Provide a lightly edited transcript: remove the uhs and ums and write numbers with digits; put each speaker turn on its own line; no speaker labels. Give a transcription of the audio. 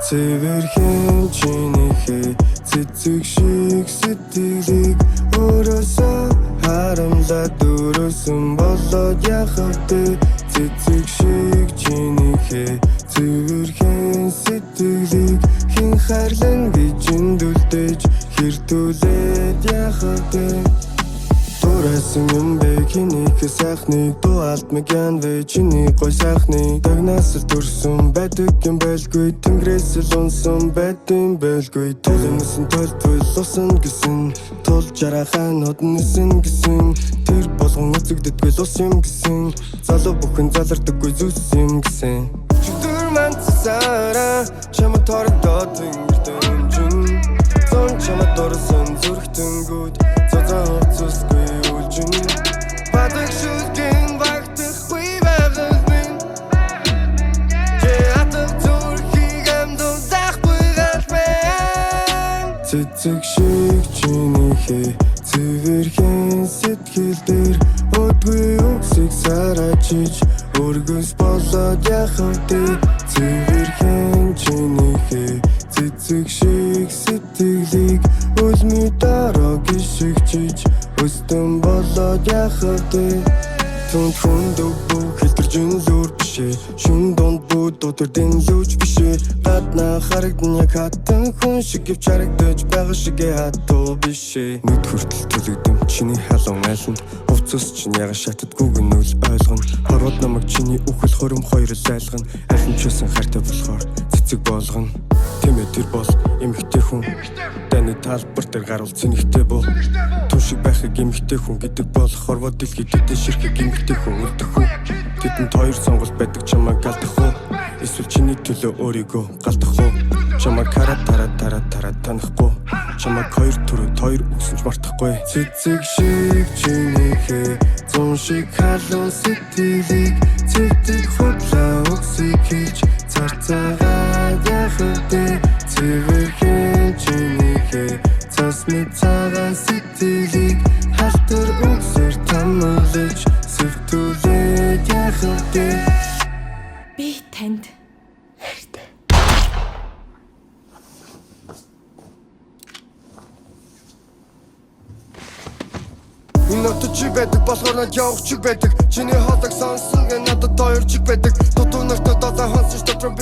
Цэвэрхэн чинийхээ цэцэг шиг сэтгэлийг өөрөөсөө харамлаад өрөөсөн болоод яхав дээ. Цэцэг шиг чинийхээ цэвэрхэн сэтгэлийг хэн хайрлан гэж эндүлдэж хэрдүүлээд яхав дээ. Турасан юм бэ хинийх сайхныг дуу алдмаг ян вэ чиний гой сайхныг дагнаас л төрсөн байдаг юм байлгүй тэнгэрээс л унсан байдсан байлгүй тул юмсэн толтвол усан гэсэн тул жарахан hodнэсэн гэсэн тэр болгон үзэгддэггүй лус юм гэсэн залуу бүхэн залардаггүй зүс юм гэсэн чүтэр манцсараа чамд торогдоод тэнгэртэн зон чамд дурсан зүрхтэнгүүд зозоо хувцсгүй Падаг шүлгэн багтахгүй байгаад минь Ятаг зүрхийг амдуулахгүй галбэн Цэцэг шиг чинийхээ цэвэрхэн сэтгэл дээр Өдгүй үгсийг сарачиж өргөс болоод яхав дээ Цэвэрхэн чинийхээ цэцэг шиг сэтгэлийг үлми дараа гიშгчиж Өстөн болоод яхав дээ Түнд хүнд өгбөг хэлтэржин лүр бишээ Шүн донд бүгд дутэрдэн лүүч бишээ Гадна харагдан яг хатан хүн шиг гэвч харагдаж байгаа шигэ хатуу бишээ Нүд хүртэл төлөгдөн чиний халуун айланд Хувцас чинь яга шатдаггүйг нь үл ойлгоно Хорвод намайг чиний үхэл хором хоёр л айлгана Архин чөсөн хартай болохоор цэцэг болгоно Тэмээ тэр бол эмэгтэй хүн Дайны талбар дээр гарвал цэнэгтэй бол Түн шиг байхыг эмэгтэй хүн гэдэг бол Хорвод дэлхий дэдэн ширхэг эмэгтэй хүн үлдэх үү Тэдэнд хоёр сонголт байдаг чамаа галдах уу Эсвэл чиний төлөө өөрийгөө галдах уу Чамаа кара тара танихгүй Чамааг хоёр төрөд хоёр үгсэнч мартахгүй Цэцэг шиг чинийхээ зун шиг халуун сэтгэлийг Цэвдэг худлаа үгсийг хэлж Царцаагаад яхав дээ Цэвэрхэн чинийхээ цасны цагаан сэтгэлийг Халтар үгсээр тамуулж Сэвтүүлээд яхав дээ
Би танд хайртай
Энэ отод чи байдаг болохоор над явах чиг байдаг Чиний хоолойг сонсон гэ надад хоёр чиг байдаг Дутуу нартай дозаа хонсон ч дотроо би